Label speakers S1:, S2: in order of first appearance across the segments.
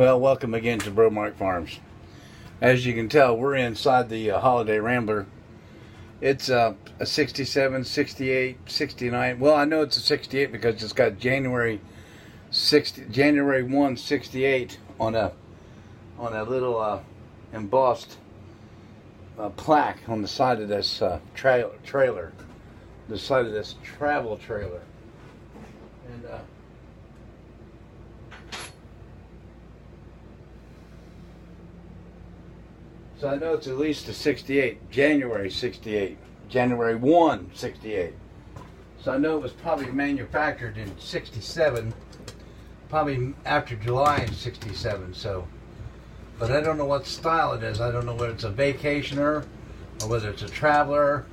S1: Well, welcome again to Bromark Farms. As you can tell, we're inside the Holiday Rambler. It's a 67, 68, 69. Well, I know it's a 68 because it's got January 1, 68 on a little embossed plaque on the side of this trailer, the side of this travel trailer. And so I know it's at least a 68, January 68, January 1, 68. So I know it was probably manufactured in 67, probably after July in 67. So, but I don't know what style it is. I don't know whether it's a vacationer or whether it's a traveler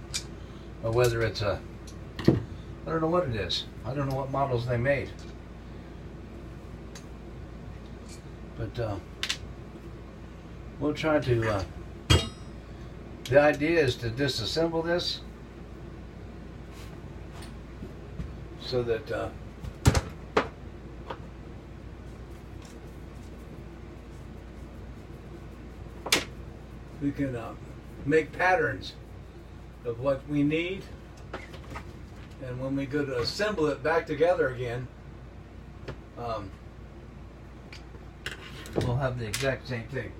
S1: or whether it's a, I don't know what it is. I don't know what models they made. But we'll try to, the idea is to disassemble this so that we can make patterns of what we need, and when we go to assemble it back together again, we'll have the exact same thing.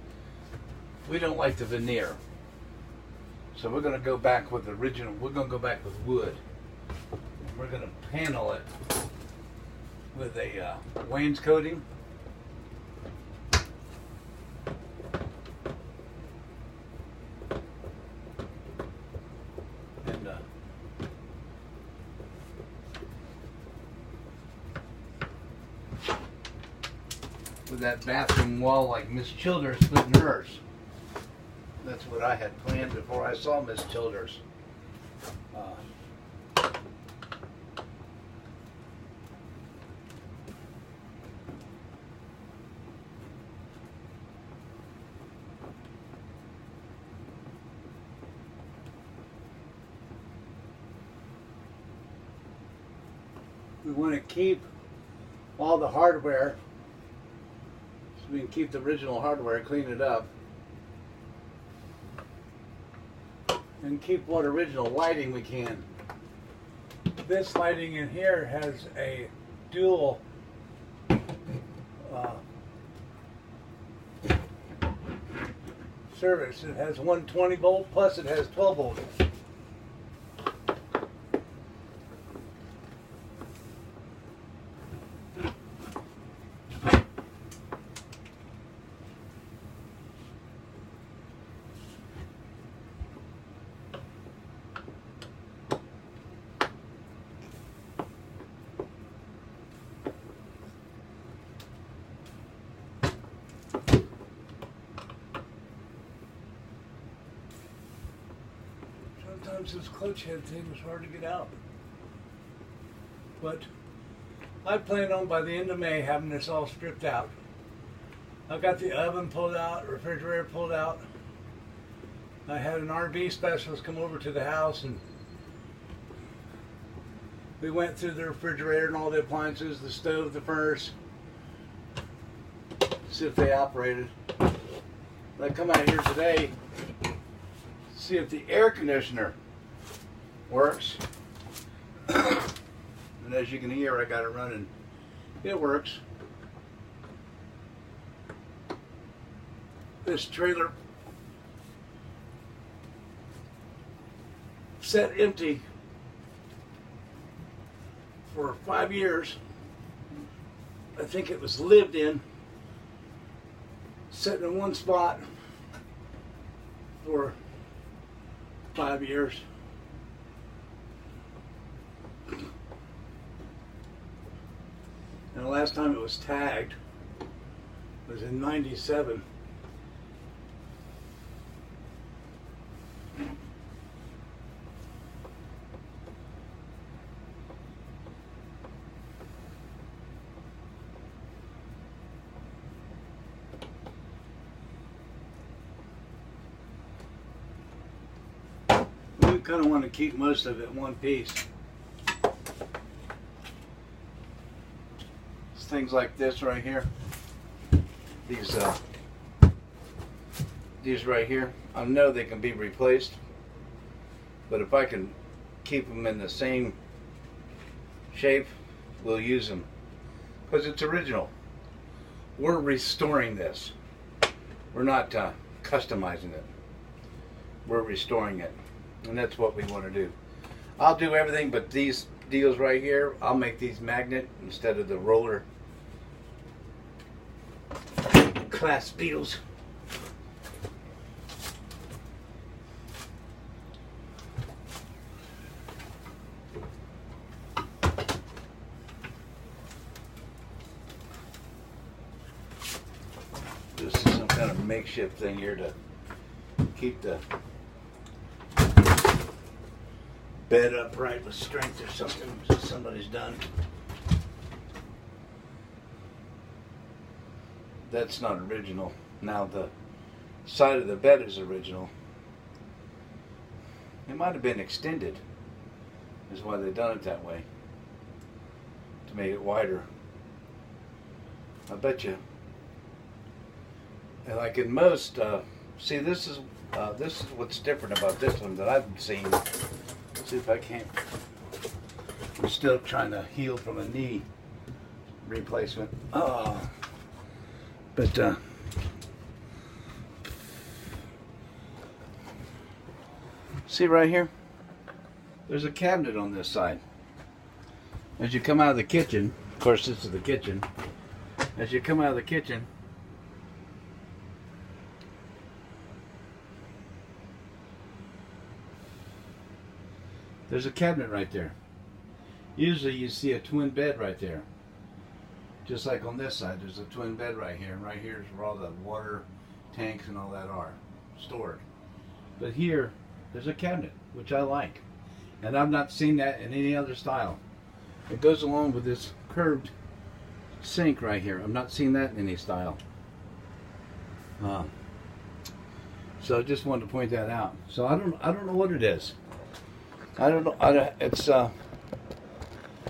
S1: We don't like the veneer, so we're going to go back with the original. We're going to go back with wood. We're going to panel it with a wainscoting. And with that bathroom wall like Miss Childers put in hers. That's what I had planned before I saw Miss Childers. We want to keep all the hardware, so we can keep the original hardware, clean it up, and keep what original lighting we can. This lighting in here has a dual service. It has 120 volt plus it has 12 volt. Sometimes this clutch head thing is hard to get out. But I plan on by the end of May having this all stripped out. I've got the oven pulled out, refrigerator pulled out. I had an RV specialist come over to the house and we went through the refrigerator and all the appliances, the stove, the furnace, see if they operated. I come out here today see if the air conditioner works. And as you can hear, I got it running. It works. This trailer sat empty for 5 years. I think it was lived in, sitting in one spot for 5 years. And the last time it was tagged was in '97. We kind of want to keep most of it one piece. It's things like this right here. these right here, I know they can be replaced, but if I can keep them in the same shape, we'll use them because it's original. We're restoring this. We're not customizing it. We're restoring it, and that's what we want to do. I'll do everything but these deals right here. I'll make these magnet instead of the roller class beetles. This is some kind of makeshift thing here to keep the bed upright with strength or something that somebody's done. That's not original. Now the side of the bed is original. It might have been extended, is why they've done it that way, to make it wider. I bet you. And like in most, see, this is what's different about this one that I've seen. Let's see if I can't. I'm still trying to heal from a knee replacement. But see right here, there's a cabinet on this side. As you come out of the kitchen, of course this is the kitchen. As you come out of the kitchen, there's a cabinet right there. Usually you see a twin bed right there. Just like on this side, there's a twin bed right here. And right here is where all the water tanks and all that are stored. But here, there's a cabinet, which I like. And I've not seen that in any other style. It goes along with this curved sink right here. I've not seen that in any style. So I just wanted to point that out. So I don't know what it is. I don't know.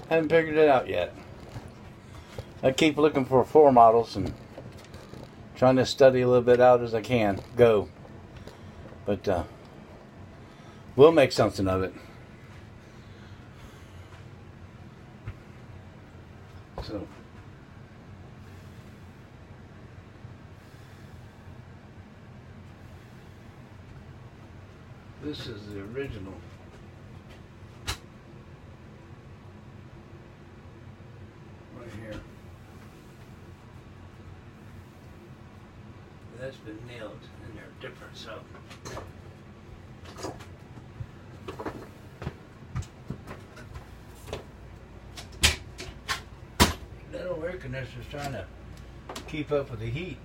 S1: Haven't figured it out yet. I keep looking for floor models and trying to study a little bit out as I can go. But we'll make something of it. So this is the original. Right here. That's been nailed and they're different, so that old air conditioner's trying to keep up with the heat.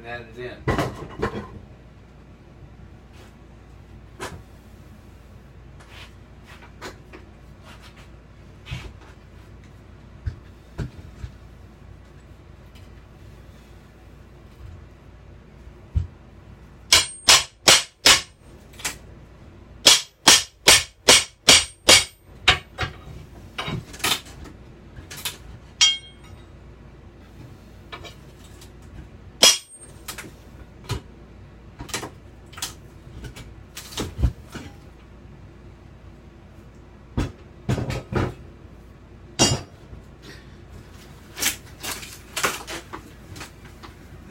S1: Added in.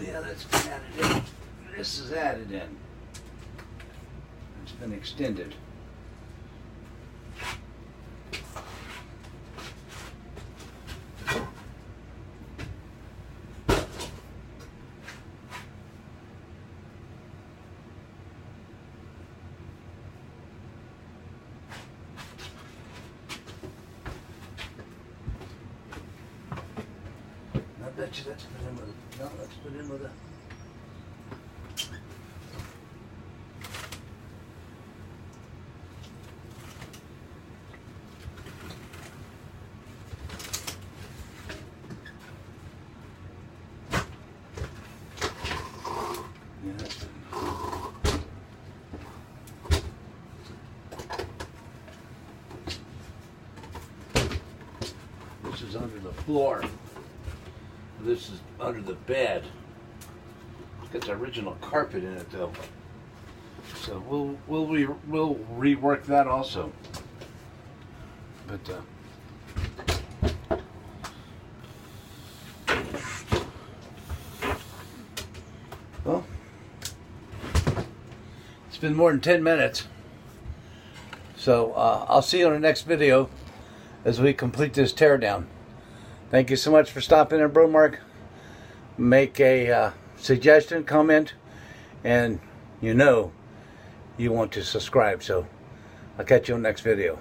S1: Yeah, that's been added in. This is added in. It's been extended. bet you that's put in with it. No, that's put in with it. This is under the floor. This is under the bed. It's got the original carpet in it though. So we'll rework that also. But well, it's been more than 10 minutes. So I'll see you on the next video as we complete this teardown. Thank you so much for stopping in, Bro Mark. Make a suggestion, comment, and you know you want to subscribe. So I'll catch you on the next video.